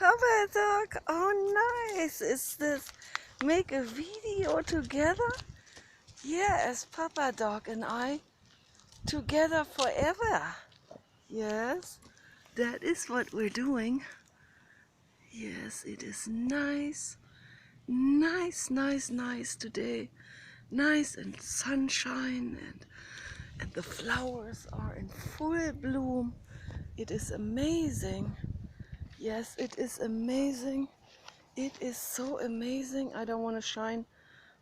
Papa Dog, oh nice. Is this make a video together? Yes, Papa Dog and I together forever. Yes, that is what we're doing. Yes, it is nice. Nice today. Nice and sunshine and the flowers are in full bloom. It is amazing. Yes, it is amazing. It is so amazing. I don't want to shine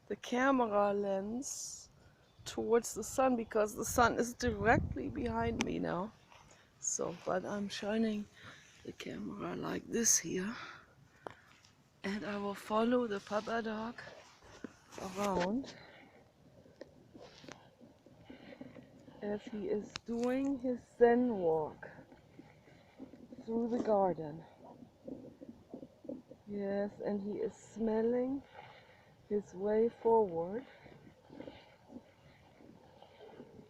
the camera lens towards the sun because the sun is directly behind me now. So, but I'm shining the camera like this here. And I will follow the Papa Dog around as he is doing his Zen walk through the garden. Yes, and he is smelling his way forward.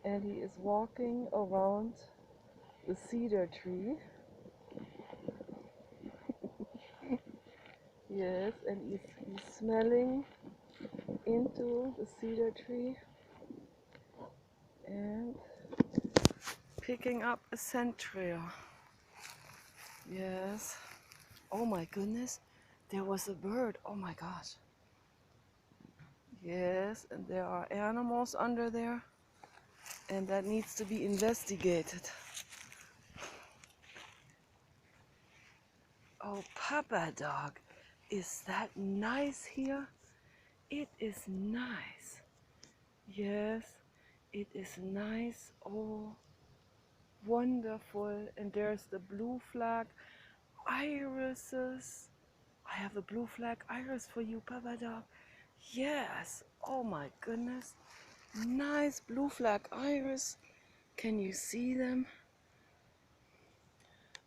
And he is walking around the cedar tree. Yes, and he's smelling into the cedar tree and picking up a scent trail. Yes. Oh my goodness, there was a bird. Oh my gosh. Yes, and there are animals under there, and that needs to be investigated. Oh, Papa Dog, is that nice here? It is nice. Yes, it is nice. Oh, wonderful. And there's the blue flag irises. I have a blue flag iris for you, Papa Dog. Yes. Oh my goodness. Nice blue flag iris. Can you see them?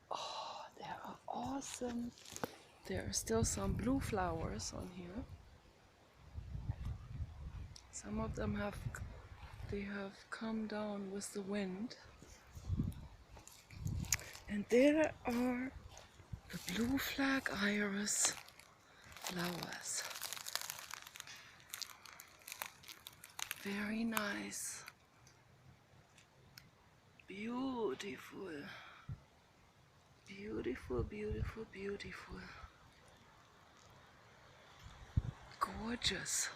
Oh, they are awesome. There are still some blue flowers on here. Some of them have come down with the wind. And there are the blue flag iris flowers. Very nice. Beautiful. Beautiful, beautiful, beautiful. Gorgeous.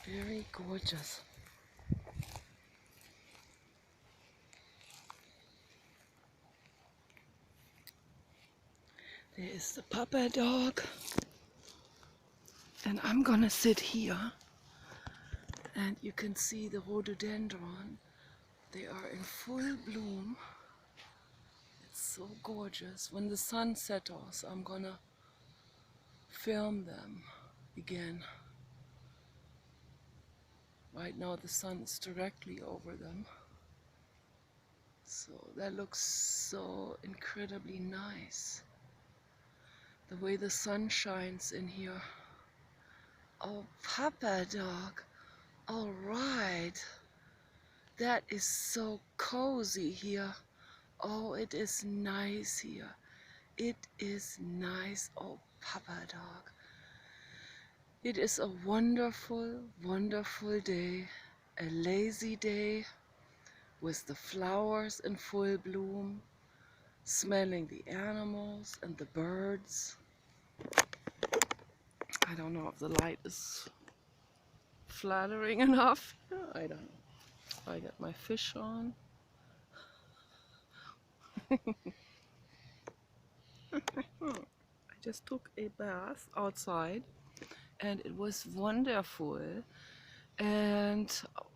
Very gorgeous. There is the Papa Dog. And I'm gonna sit here. And you can see the rhododendron. They are in full bloom. It's so gorgeous. When the sun settles, I'm gonna film them again. Right now the sun is directly over them. So that looks so incredibly nice. The way the sun shines in here. Oh, Papa Dog. All right. That is so cozy here. Oh, it is nice here. It is nice. Oh, Papa Dog. It is a wonderful, wonderful day. A lazy day with the flowers in full bloom, smelling the animals and the birds. I don't know if the light is flattering enough. I don't know. I got my fish on. I just took a bath outside and it was wonderful. And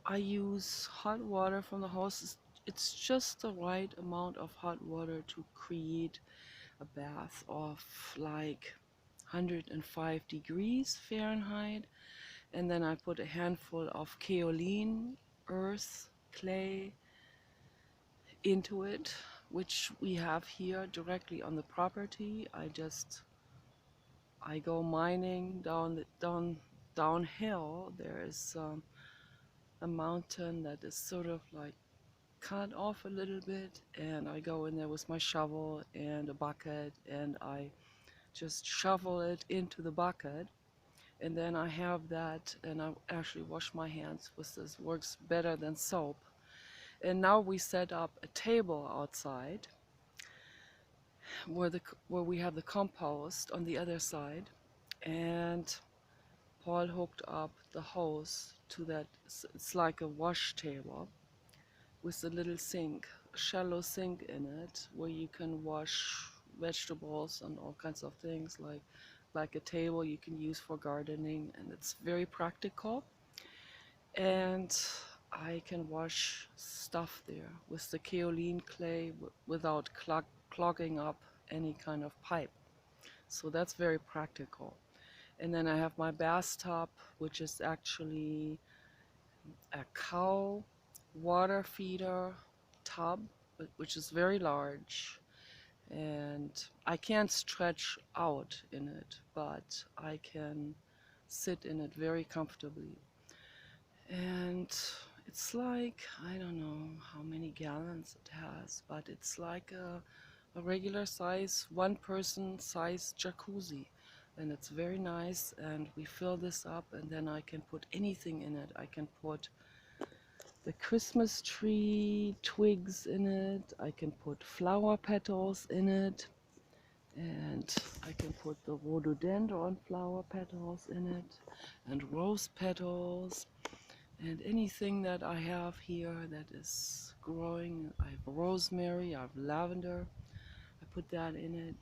I use hot water from the house. It's just the right amount of hot water to create a bath of like 105 degrees Fahrenheit. And then I put a handful of kaolin, earth, clay into it, which we have here directly on the property. I go mining downhill. There is a mountain that is sort of like cut off a little bit, and I go in there with my shovel and a bucket, and I just shovel it into the bucket. And then I have that, and I actually wash my hands with this. Works better than soap. And now we set up a table outside where we have the compost on the other side, and Paul hooked up the hose to that. It's like a wash table with a little sink, a shallow sink in it, where you can wash vegetables and all kinds of things, like a table you can use for gardening, and it's very practical. And I can wash stuff there with the kaolin clay without clogging up any kind of pipe. So that's very practical. And then I have my bathtub, which is actually a cow water feeder tub, which is very large. And I can't stretch out in it, but I can sit in it very comfortably. And it's like, I don't know how many gallons it has, but it's like a regular size, one person size jacuzzi. And it's very nice, and we fill this up, and then I can put anything in it. I can put the Christmas tree twigs in it, I can put flower petals in it, and I can put the rhododendron flower petals in it, and rose petals, and anything that I have here that is growing. I have rosemary, I have lavender, I put that in it,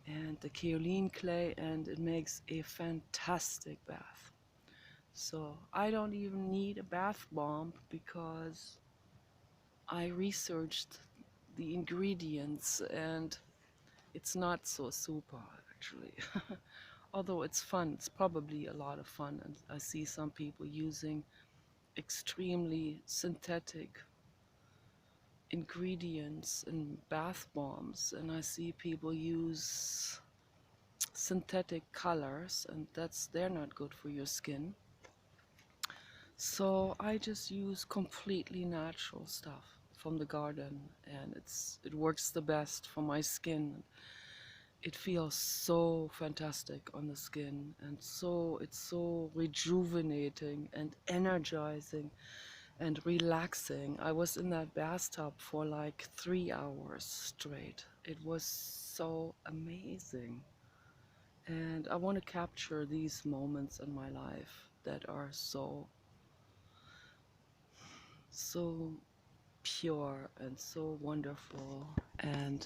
and the kaolin clay, and it makes a fantastic bath. So I don't even need a bath bomb, because I researched the ingredients, and it's not so super actually. Although it's fun, it's probably a lot of fun, and I see some people using extremely synthetic ingredients in bath bombs, and I see people use synthetic colors, and they're not good for your skin. So I just use completely natural stuff from the garden, and it works the best for my skin. It feels so fantastic on the skin, and it's so rejuvenating and energizing and relaxing. I was in that bathtub for like 3 hours straight. It was so amazing. And I want to capture these moments in my life that are so pure and so wonderful. And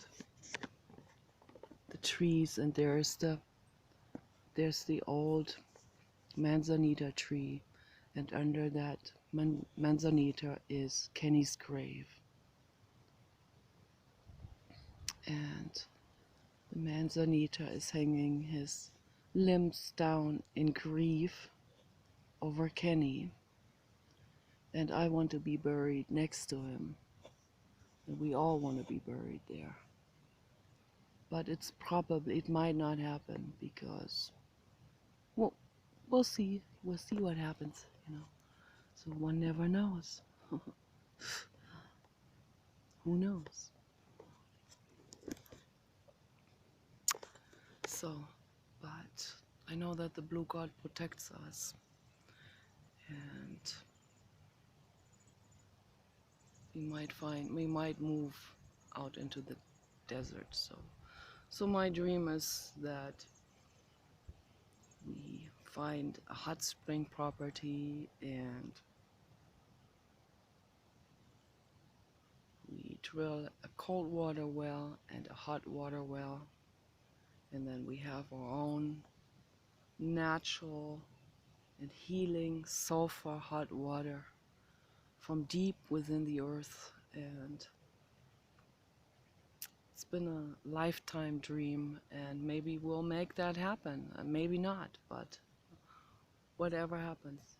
the trees, and there's the old manzanita tree, and under that manzanita is Kenny's grave. And the manzanita is hanging his limbs down in grief over Kenny, and I want to be buried next to him, and we all want to be buried there. But it might not happen, because, well, we'll see what happens, so one never knows. Who knows? So, but I know that the blue God protects us, and we might move out into the desert. So my dream is that we find a hot spring property, and we drill a cold water well and a hot water well, and then we have our own natural and healing sulfur hot water from deep within the earth. And it's been a lifetime dream, and maybe we'll make that happen, maybe not, but whatever happens,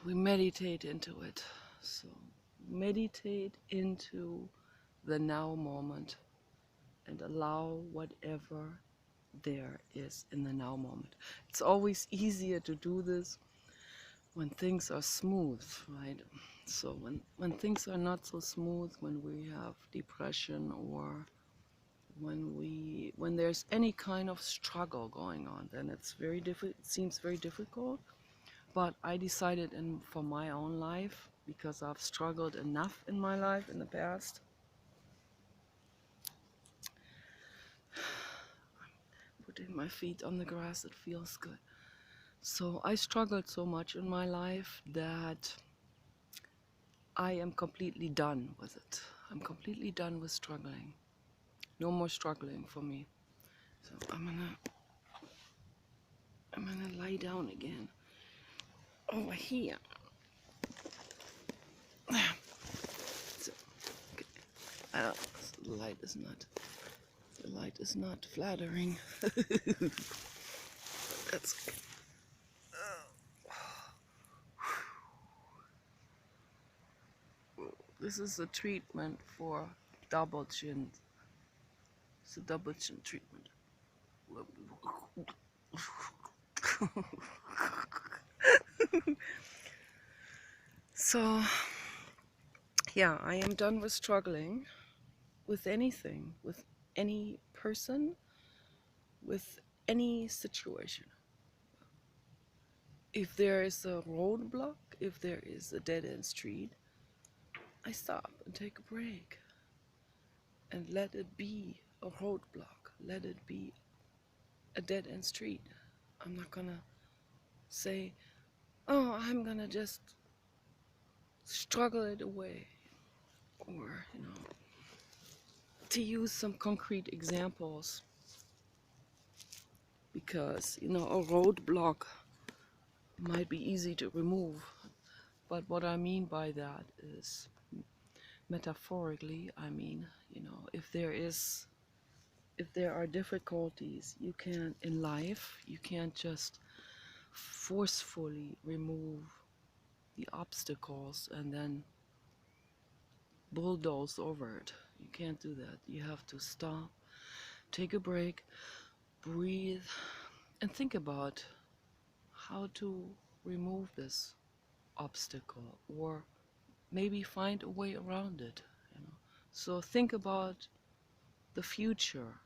we meditate into it. So meditate into the now moment, and allow whatever there is in the now moment. It's always easier to do this when things are smooth, right? So when things are not so smooth, when we have depression, or when there's any kind of struggle going on, then it's very difficult. It seems very difficult. But I decided for my own life, because I've struggled enough in my life in the past. Putting my feet on the grass, it feels good. So I struggled so much in my life that I am completely done with it. I'm completely done with struggling. No more struggling for me. So I'm gonna lie down again over here. So, okay. The light is not flattering. That's okay. This is a treatment for double chin. It's a double chin treatment. So, yeah, I am done with struggling with anything, with any person, with any situation. If there is a roadblock, if there is a dead-end street, I stop and take a break and let it be a roadblock. Let it be a dead-end street. I'm not gonna say, oh, I'm gonna just struggle it away. Or, to use some concrete examples, because, a roadblock might be easy to remove. But what I mean by that is, metaphorically, I mean, if there are difficulties in life, you can't just forcefully remove the obstacles and then bulldoze over it. You can't do that. You have to stop, take a break, breathe, and think about how to remove this obstacle, or maybe find a way around it. So think about the future.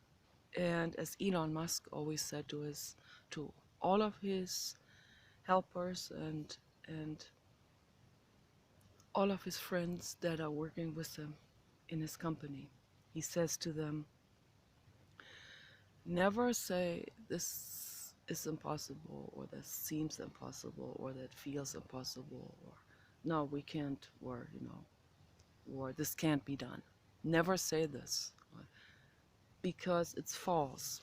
And as Elon Musk always said to all of his helpers and all of his friends that are working with him in his company, he says to them, never say this is impossible, or this seems impossible, or that feels impossible, or no, we can't, or this can't be done. Never say this, because it's false.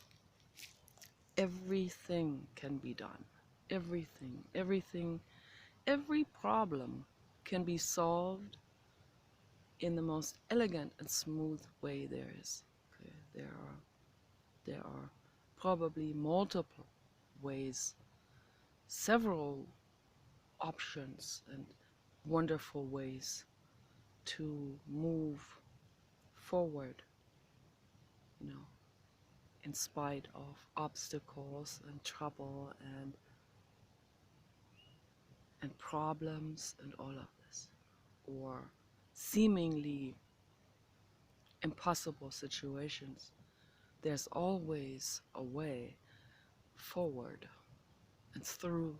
Everything can be done. Everything, every problem can be solved in the most elegant and smooth way there is. Okay? There are probably multiple ways, several options and wonderful ways to move forward, in spite of obstacles and trouble and problems and all of this, or seemingly impossible situations. There's always a way forward and through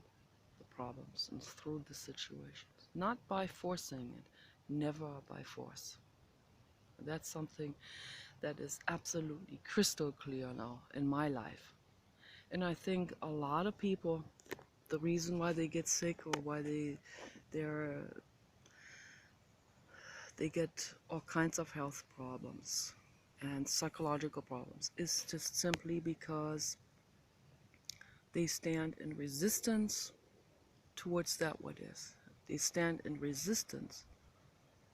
the problems and through the situations, not by forcing it, never by force. That's something that is absolutely crystal clear now in my life. And I think a lot of people, the reason why they get sick, or why they get all kinds of health problems and psychological problems, is just simply because they stand in resistance towards that what is. They stand in resistance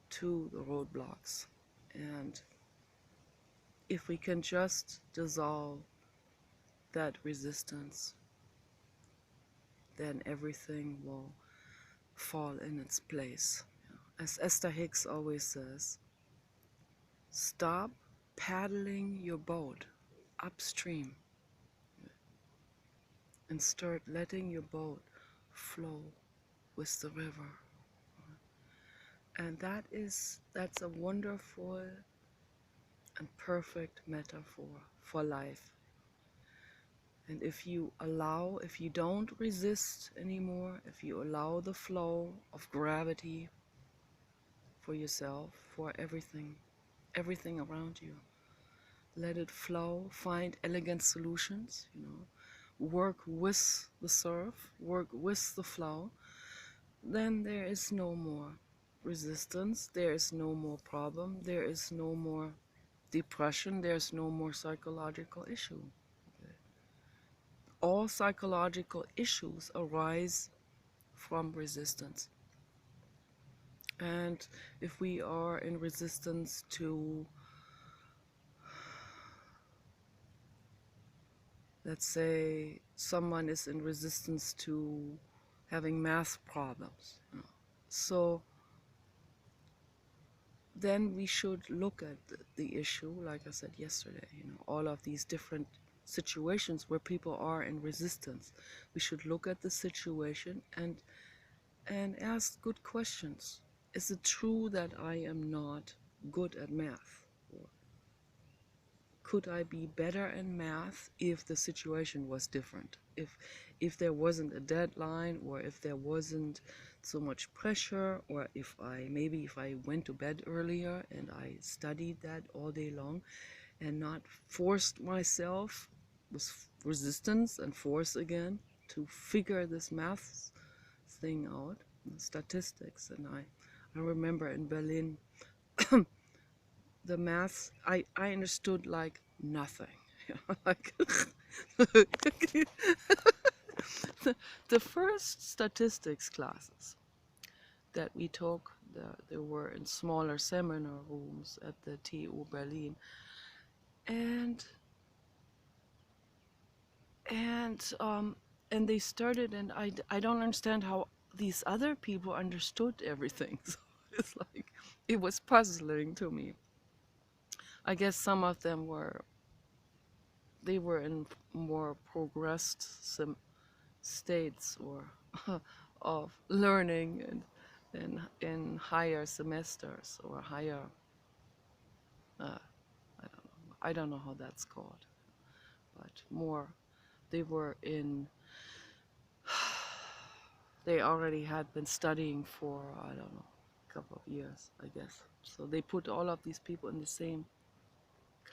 to the roadblocks. And if we can just dissolve that resistance, then everything will fall in its place. As Esther Hicks always says, stop paddling your boat upstream and start letting your boat flow with the river. And that's a wonderful and perfect metaphor for life. And if you don't resist anymore, if you allow the flow of gravity for yourself, for everything around you, let it flow, find elegant solutions, work with the surf, work with the flow, then there is no more resistance, there is no more problem, there is no more depression, there's no more psychological issue. Okay? All psychological issues arise from resistance. And if we are in resistance to, let's say, someone is in resistance to having math problems, so then we should look at the issue, like I said yesterday, all of these different situations where people are in resistance. We should look at the situation and ask good questions. Is it true that I am not good at math? Or could I be better in math if the situation was different? If there wasn't a deadline, or if there wasn't so much pressure, or if I went to bed earlier and I studied that all day long and not forced myself with resistance and force again to figure this math thing out, statistics. And I remember in Berlin, the math, I understood like nothing. Like the first statistics classes that we took, they were in smaller seminar rooms at the TU Berlin, and and um, and they started, and I don't understand how these other people understood everything. So it's like it was puzzling to me. I guess some of them were in more progressed states or of learning, and in higher semesters or higher, I don't know how that's called, but more they were in, they already had been studying for, I don't know, a couple of years, I guess. So they put all of these people in the same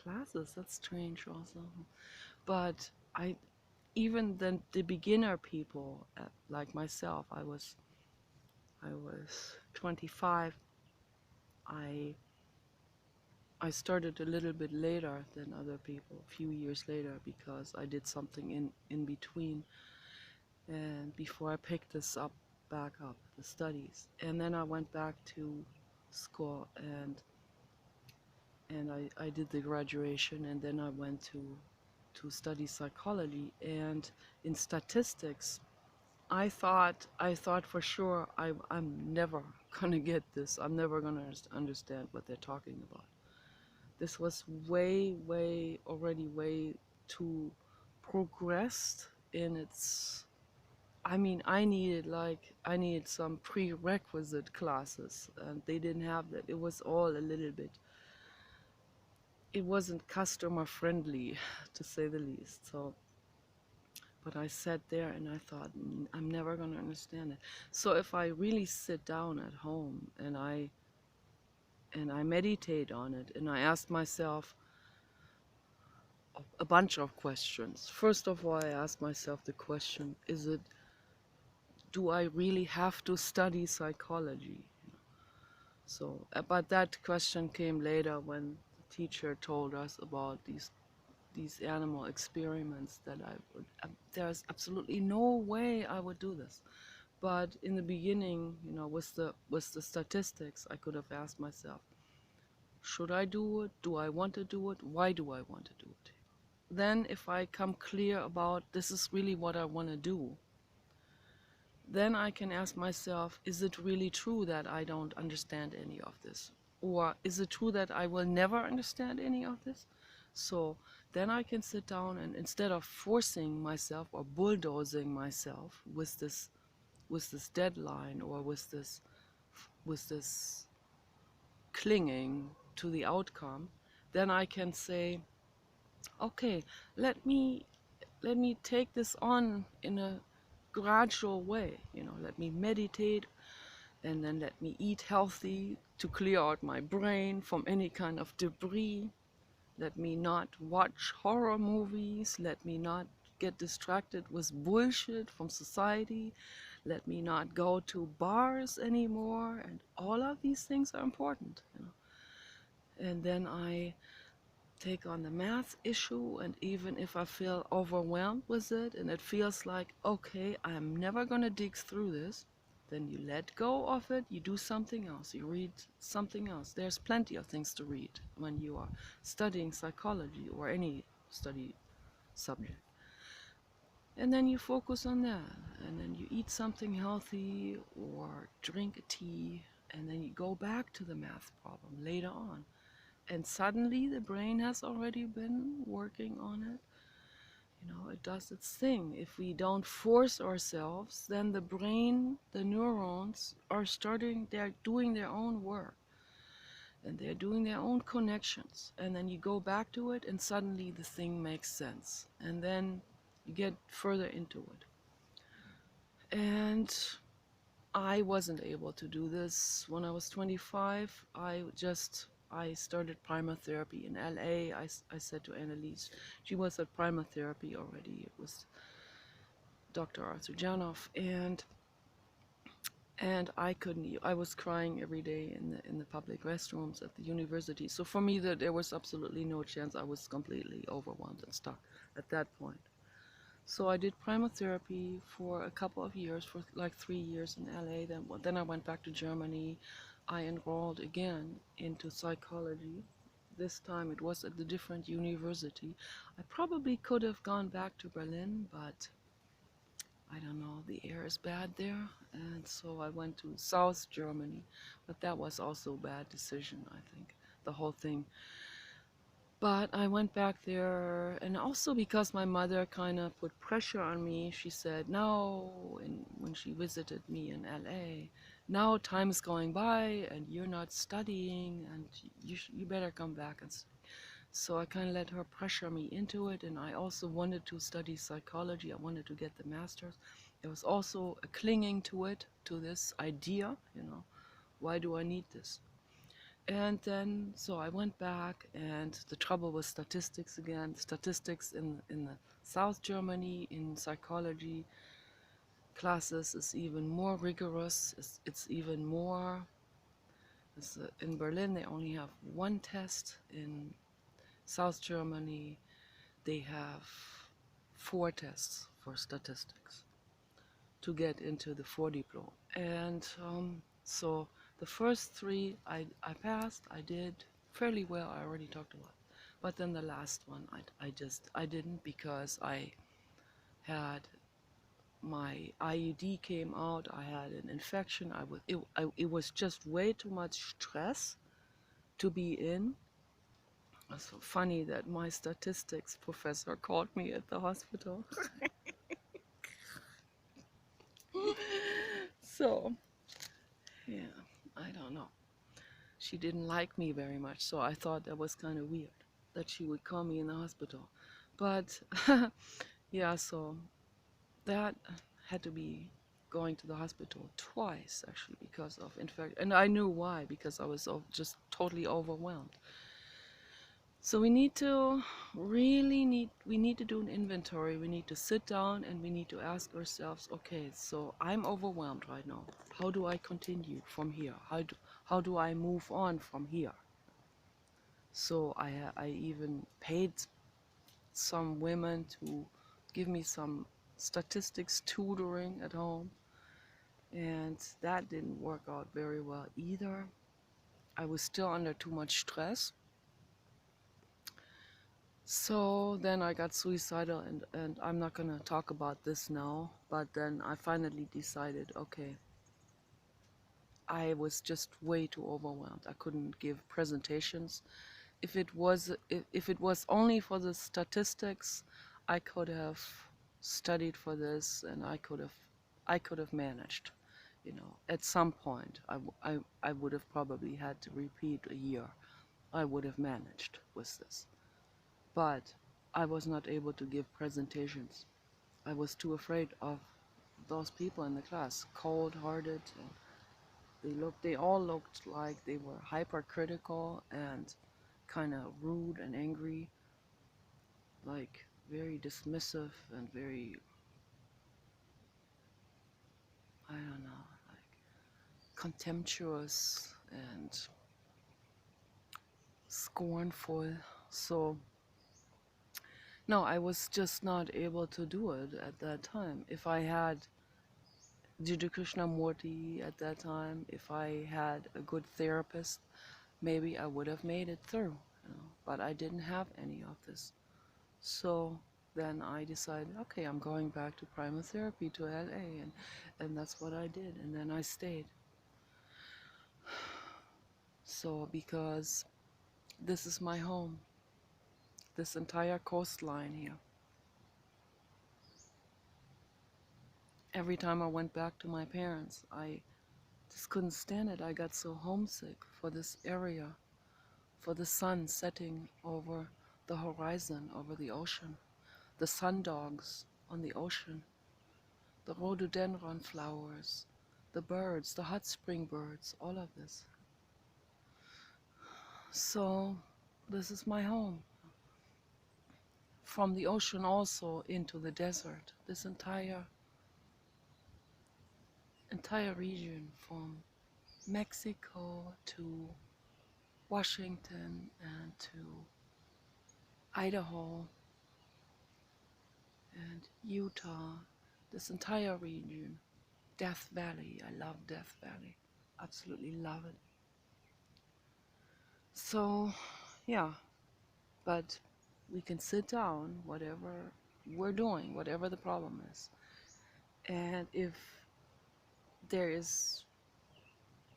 classes. That's strange also. But even the beginner people, like myself, I was 25. I started a little bit later than other people, a few years later, because I did something in between, and before I picked this back up, the studies. And then I went back to school, and I did the graduation, and then I went to study psychology. And in statistics, I thought for sure I'm never gonna get this. I'm never gonna understand what they're talking about. This was already way too progressed in its. I mean, I needed some prerequisite classes, and they didn't have that. It was all a little bit. It wasn't customer friendly, to say the least. So. But I sat there and I thought, I'm never going to understand it. So if I really sit down at home and I meditate on it, and I ask myself a bunch of questions. First of all, I ask myself the question, do I really have to study psychology? So, but that question came later when the teacher told us about these animal experiments that there's absolutely no way I would do this. But in the beginning, with the statistics, I could have asked myself, should I do it? Do I want to do it? Why do I want to do it? Then if I come clear about this is really what I want to do, then I can ask myself, is it really true that I don't understand any of this? Or is it true that I will never understand any of this? So then I can sit down, and instead of forcing myself or bulldozing myself with this deadline, or with this clinging to the outcome, then I can say, okay, let me take this on in a gradual way. Let me meditate, and then let me eat healthy to clear out my brain from any kind of debris. Let me not watch horror movies. Let me not get distracted with bullshit from society. Let me not go to bars anymore. And all of these things are important. And then I take on the math issue, and even if I feel overwhelmed with it and it feels like, okay, I'm never gonna dig through this, then you let go of it, you do something else, you read something else. There's plenty of things to read when you are studying psychology or any study subject. And then you focus on that, and then you eat something healthy or drink a tea, and then you go back to the math problem later on. And suddenly the brain has already been working on it. It does its thing. If we don't force ourselves, then the brain, the neurons they're doing their own work, and they're doing their own connections. And then you go back to it, and suddenly the thing makes sense. And then you get further into it. And I wasn't able to do this when I was 25. I started Primatherapy in LA. I said to Annalise, she was at Primatherapy already. It was Dr. Arthur Janov, and I was crying every day in the public restrooms at the university. So for me, there was absolutely no chance. I was completely overwhelmed and stuck at that point. So I did Primatherapy for a couple of years, for like 3 years in LA. Then I went back to Germany. I enrolled again into psychology. This time it was at a different university. I probably could have gone back to Berlin, but I don't know, the air is bad there. And so I went to South Germany. But that was also a bad decision, I think, the whole thing. But I went back there, and also because my mother kind of put pressure on me. She said, now, and when she visited me in LA, now time is going by and you're not studying, and you better come back. And so I kind of let her pressure me into it, and I also wanted to study psychology. I wanted to get the master's. There was also a clinging to it, to this idea, why do I need this? And then, so I went back, and the trouble was statistics again. Statistics in the South Germany in psychology classes is even more rigorous. It's even more. In Berlin, they only have one test. In South Germany, they have 4 tests for statistics to get into the Vordiplom. And so the first 3 I passed. I did fairly well. I already talked a lot. But then the last one I didn't, because I had my IUD came out. I had an infection. It was just way too much stress to be in. It's so funny that my statistics professor called me at the hospital. So, yeah, I don't know. She didn't like me very much, so I thought that was kind of weird that she would call me in the hospital. But yeah, so that had to be going to the hospital twice, actually, because of infection. And I knew why, because I was just totally overwhelmed. So we need to do an inventory. We need to sit down and we need to ask ourselves, okay, so I'm overwhelmed right now. How do I continue from here? How do I move on from here? So I even paid some women to give me some statistics tutoring at home, and that didn't work out very well either. I was still under too much stress. So then I got suicidal, and I'm not gonna talk about this now, but then I finally decided, okay, I was just way too overwhelmed. I couldn't give presentations. If it was only for the statistics, I could have studied for this, and I could have managed. You know, at some point, I would have probably had to repeat a year. I would have managed with this. But I was not able to give presentations. I was too afraid of those people in the class, cold-hearted, and they all looked like they were hypercritical and kind of rude and angry, like very dismissive and very, I don't know, like contemptuous and scornful. So no, I was just not able to do it at that time. If I had Jiddu Krishnamurti at that time, if I had a good therapist, maybe I would have made it through. But I didn't have any of this. So then I decided, okay, I'm going back to primal therapy to LA, and that's what I did. And then I stayed. So because this is my home, this entire coastline here. Every time I went back to my parents, I just couldn't stand it. I got so homesick for this area, for the sun setting over the horizon, over the ocean, the sun dogs on the ocean, the rhododendron flowers, the birds, the hot spring birds, all of this. So this is my home. From the ocean also into the desert, this entire region from Mexico to Washington and to Idaho and Utah, this entire region, Death Valley. I love Death Valley, absolutely love it. So yeah, but we can sit down, whatever we're doing, whatever the problem is, and there is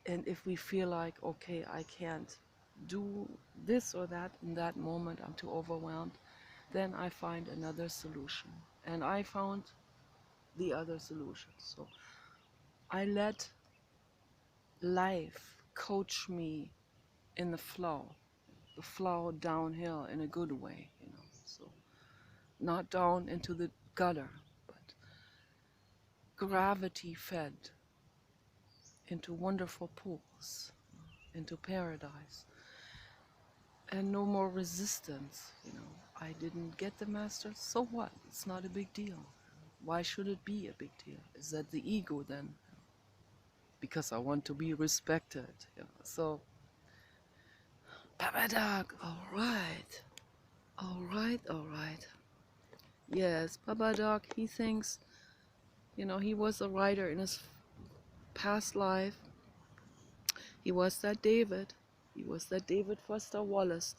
if we feel like, okay, I can't do this or that in that moment, I'm too overwhelmed, then I find another solution. And I found the other solution. So I let life coach me in the flow downhill in a good way, So not down into the gutter, but gravity fed into wonderful pools, into paradise. And no more resistance, I didn't get the master, so what? It's not a big deal. Why should it be a big deal? Is that the ego then? Because I want to be respected. So, Papa Dog, all right. All right, all right. Yes, Papa Dog, he thinks, he was a writer in his past life. He was that David. He was that David Foster Wallace,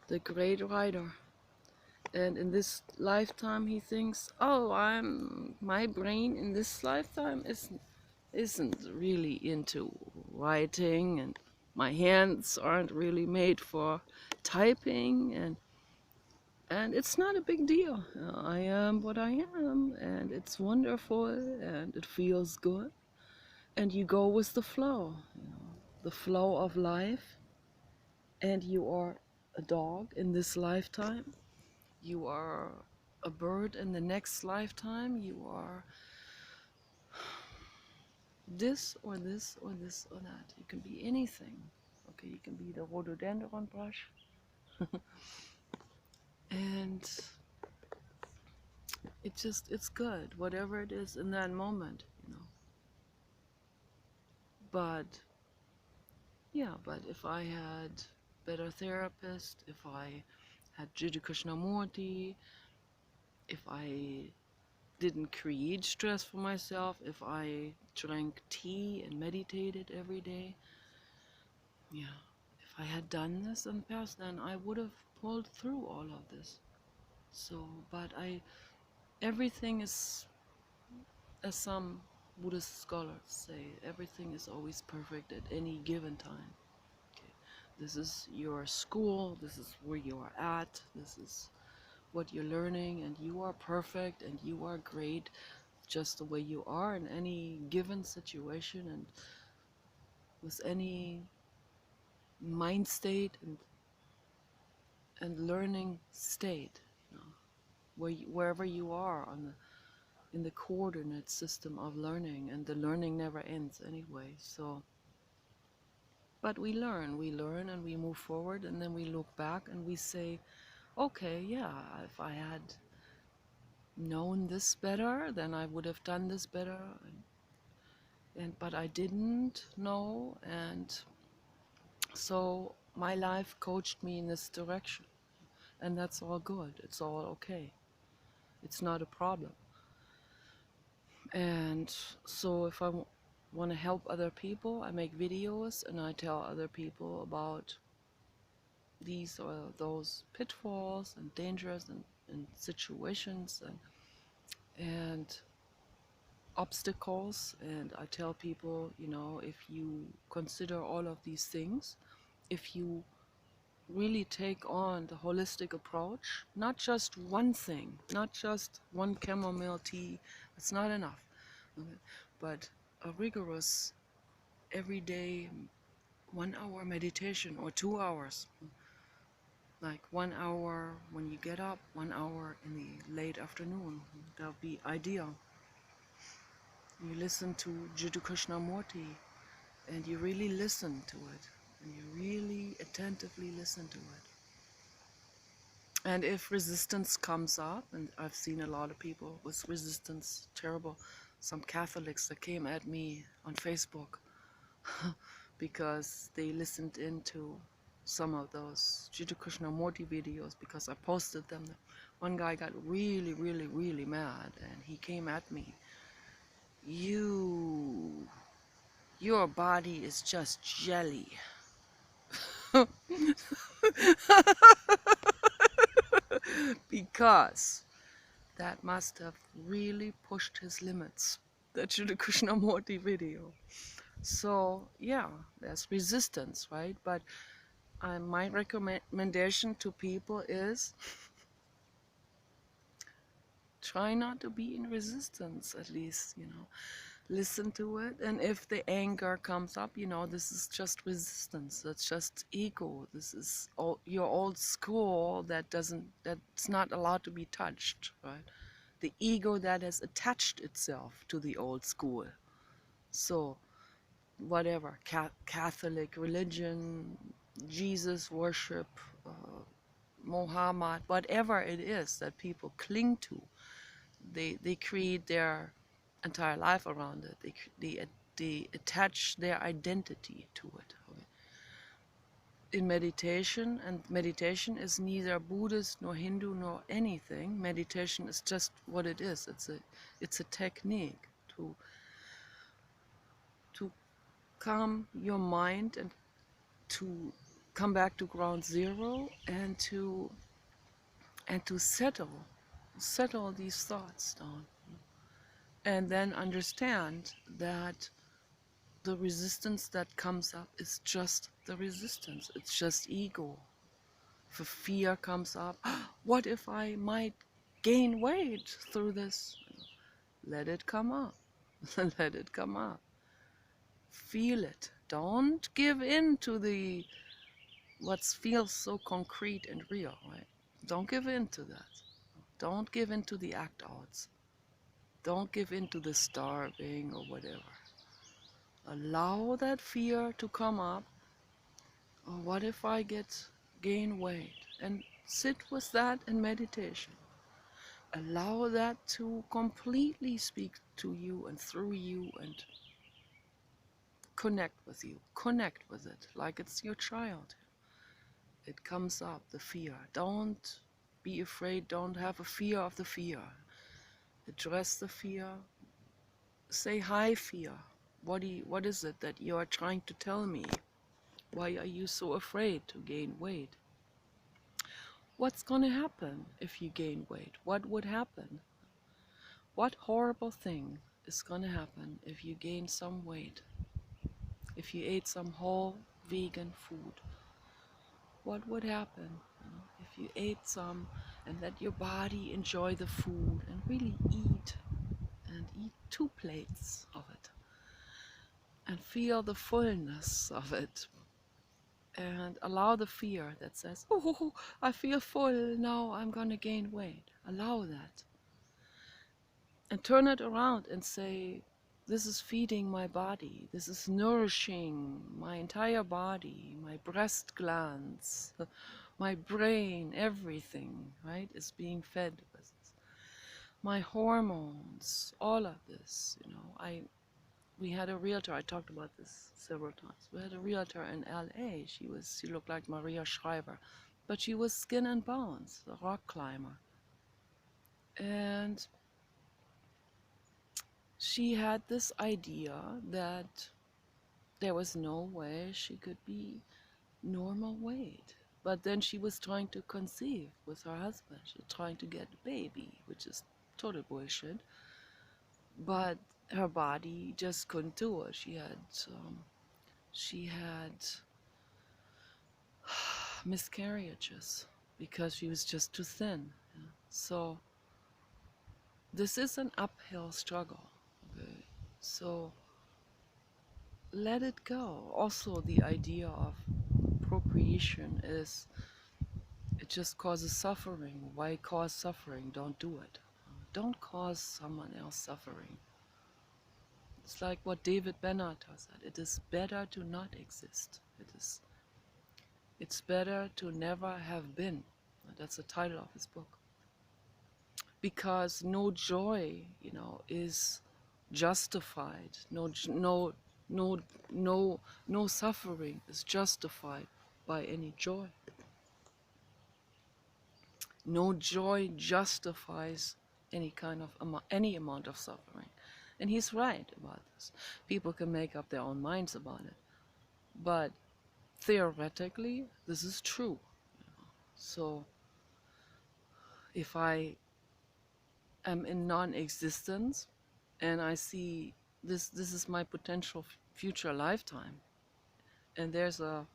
the great writer. And in this lifetime, he thinks, oh, my brain in this lifetime isn't really into writing, and my hands aren't really made for typing, and it's not a big deal. I am what I am, and it's wonderful, and it feels good. And you go with the flow, the flow of life, and you are a dog in this lifetime. You are a bird in the next lifetime. You are this or this or this or that. You can be anything. Okay, you can be the rhododendron brush. And it's good, whatever it is in that moment, But yeah, but if I had better therapist, if I had Jiddu Krishnamurti, if I didn't create stress for myself, if I drank tea and meditated every day, yeah, if I had done this in the past, then I would have pulled through all of this. So, but everything is, as some Buddhist scholars say, everything is always perfect at any given time. Okay. This is your school, this is where you are at, this is what you're learning, and you are perfect and you are great just the way you are in any given situation and with any mind state and learning state, you know, wherever you are on in the coordinate system of learning, and the learning never ends anyway. So, but we learn and we move forward, and then we look back and we say, okay, yeah, if I had known this better, then I would have done this better, and but I didn't know, and so my life coached me in this direction, and that's all good. It's all okay. It's not a problem. And so if I want to help other people, I make videos and I tell other people about these or those pitfalls and dangers and situations and obstacles, and I tell people, you know, if you consider all of these things, if you really take on the holistic approach, not just one thing, not just one chamomile tea, it's not enough, okay, but a rigorous everyday 1 hour meditation or 2 hours, like 1 hour when you get up, 1 hour in the late afternoon, that would be ideal. You listen to Jiddu Krishnamurti and you really listen to it, and you really attentively listen to it. And if resistance comes up, and I've seen a lot of people with resistance, terrible, some Catholics that came at me on Facebook because they listened into some of those Jiddu Krishnamurti videos because I posted them. One guy got really, really, really mad, and he came at me. Your body is just jelly. Because that must have really pushed his limits, that Jiddu Krishnamurti video. So yeah, there's resistance, right? But my recommendation to people is try not to be in resistance, at least, you know. Listen to it, and if the anger comes up, you know, this is just resistance, that's just ego, this is your old school that's not allowed to be touched, right? The ego that has attached itself to the old school. So whatever, Catholic religion, Jesus worship, Muhammad, whatever it is that people cling to, they create their entire life around it. They attach their identity to it. Okay? In meditation, and meditation is neither Buddhist nor Hindu nor anything. Meditation is just what it is. It's a technique to calm your mind and to come back to ground zero, and to settle these thoughts down, and then understand that the resistance that comes up is just the resistance. It's just ego. If a fear comes up, what if I might gain weight through this? Let it come up. Let it come up. Feel it. Don't give in to the what feels so concrete and real, right? Don't give in to that. Don't give in to the act outs. Don't give in to the starving or whatever. Allow that fear to come up. Or what if I gain weight? And sit with that in meditation. Allow that to completely speak to you and through you, and connect with you. Connect with it like it's your child. It comes up, the fear. Don't be afraid. Don't have a fear of the fear. Address the fear. Say, hi, fear. What is it that you are trying to tell me? Why are you so afraid to gain weight? What's going to happen if you gain weight? What would happen? What horrible thing is going to happen if you gain some weight? If you ate some whole vegan food? What would happen if you ate some and let your body enjoy the food and really eat and 2 plates of it and feel the fullness of it, and allow the fear that says, oh, I feel full, now I'm gonna gain weight. Allow that. And turn it around and say, this is feeding my body. This is nourishing my entire body, my breast glands, my brain, everything, right, is being fed with this. My hormones, all of this, we had a realtor, I talked about this several times. We had a realtor in LA. She looked like Maria Shriver, but she was skin and bones, a rock climber. And she had this idea that there was no way she could be normal weight. But then she was trying to conceive with her husband. She was trying to get a baby, which is total bullshit. But her body just couldn't do it. She had miscarriages because she was just too thin. Yeah. So this is an uphill struggle. Okay? So let it go. Also, the idea of procreation is, it just causes suffering. Why cause suffering? Don't do it. Don't cause someone else suffering. It's like what David Benatar said. It is better to not exist. It's better to never have been. That's the title of his book. Because no joy, is justified. No suffering is justified by any joy. No joy justifies any amount of suffering. And he's right about this. People can make up their own minds about it. But theoretically, this is true. So if I am in non-existence and I see this is my potential future lifetime, and there's a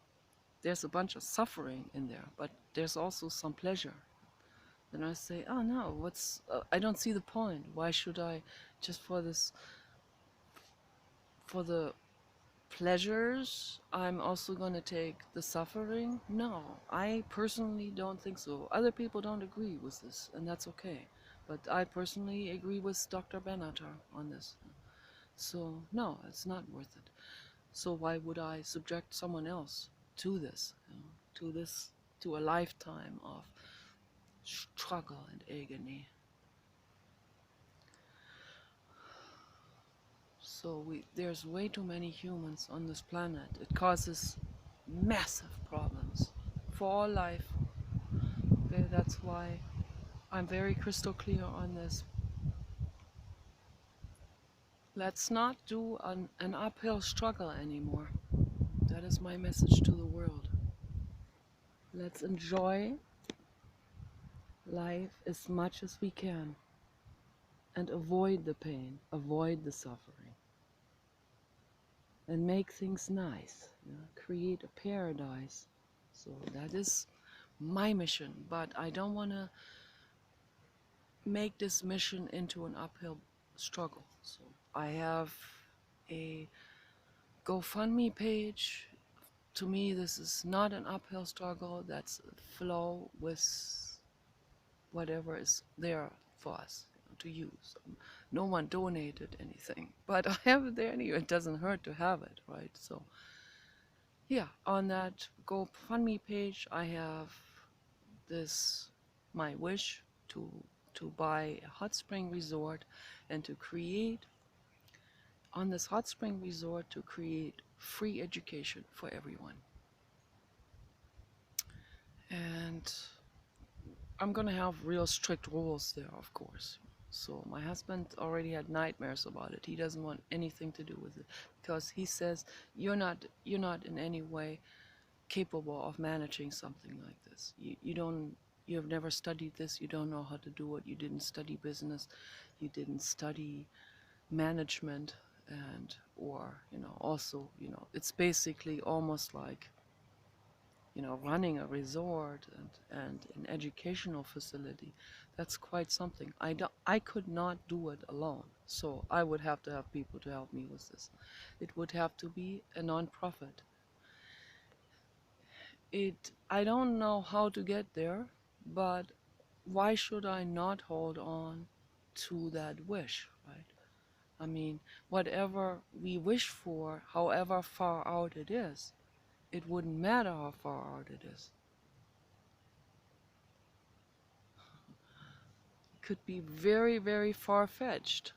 bunch of suffering in there, but there's also some pleasure, then I say, oh no, I don't see the point. Why should I, just for the pleasures, I'm also going to take the suffering? No, I personally don't think so. Other people don't agree with this, and that's okay. But I personally agree with Dr. Benatar on this. So no, it's not worth it. So why would I subject someone else to this, to a lifetime of struggle and agony? So there's way too many humans on this planet. It causes massive problems for all life. Okay, that's why I'm very crystal clear on this. Let's not do an uphill struggle anymore. That is my message to the world. Let's enjoy life as much as we can and avoid the pain, avoid the suffering, and make things nice, create a paradise. So that is my mission, but I don't want to make this mission into an uphill struggle. So I have a GoFundMe page. To me, this is not an uphill struggle. That's a flow with whatever is there for us to use. No one donated anything, but I have it there anyway. It doesn't hurt to have it, right? So yeah, on that GoFundMe page, I have my wish to buy a hot spring resort and to create, on this hot spring resort, to create free education for everyone. And I'm gonna have real strict rules there, of course. So my husband already had nightmares about it. He doesn't want anything to do with it because he says you're not in any way capable of managing something like this. You have never studied this. You don't know how to do it. You didn't study business. You didn't study management, and also it's basically almost like you know, running a resort and an educational facility, that's quite something. I could not do it alone. So I would have to have people to help me with this. It would have to be a non-profit. I don't know how to get there, but why should I not hold on to that wish, right? I mean, whatever we wish for, however far out it is, it wouldn't matter how far out it is. It could be very, very far-fetched.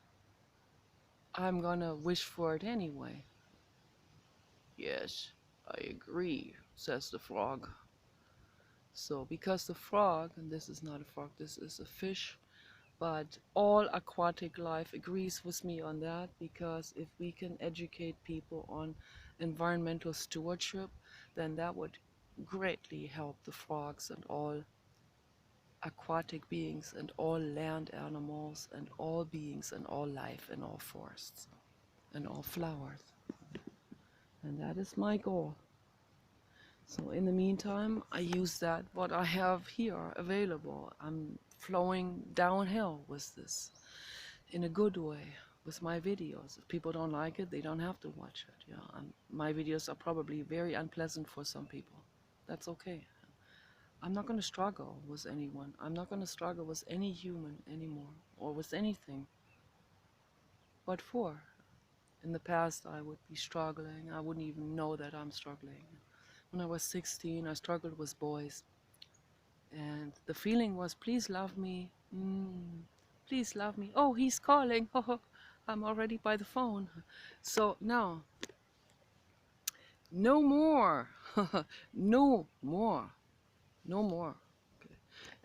I'm gonna wish for it anyway. Yes, I agree, says the frog. So, because the frog, and this is not a frog, this is a fish, but all aquatic life agrees with me on that, because if we can educate people on environmental stewardship, then that would greatly help the frogs and all aquatic beings and all land animals and all beings and all life in all forests and all flowers. And that is my goal. So in the meantime, I use that what I have here available. I'm flowing downhill with this in a good way with my videos. If people don't like it, they don't have to watch it. Yeah, my videos are probably very unpleasant for some people. That's okay. I'm not going to struggle with anyone. I'm not going to struggle with any human anymore or with anything. What for? In the past, I would be struggling. I wouldn't even know that I'm struggling. When I was 16, I struggled with boys. And the feeling was, please love me. Please love me. Oh, he's calling. I'm already by the phone. So no, no more. No more. No more. Okay.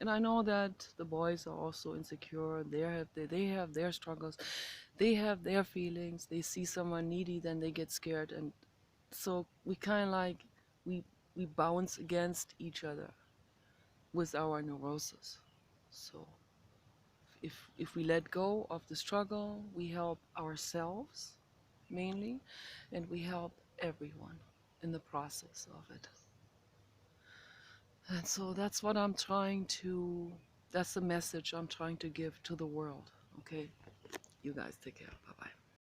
And I know that the boys are also insecure. They have their struggles. They have their feelings. They see someone needy, then they get scared. And so we kind of like, we bounce against each other with our neurosis. So if we let go of the struggle, we help ourselves mainly, and we help everyone in the process of it. And so that's what that's the message I'm trying to give to the world. Okay, you guys take care.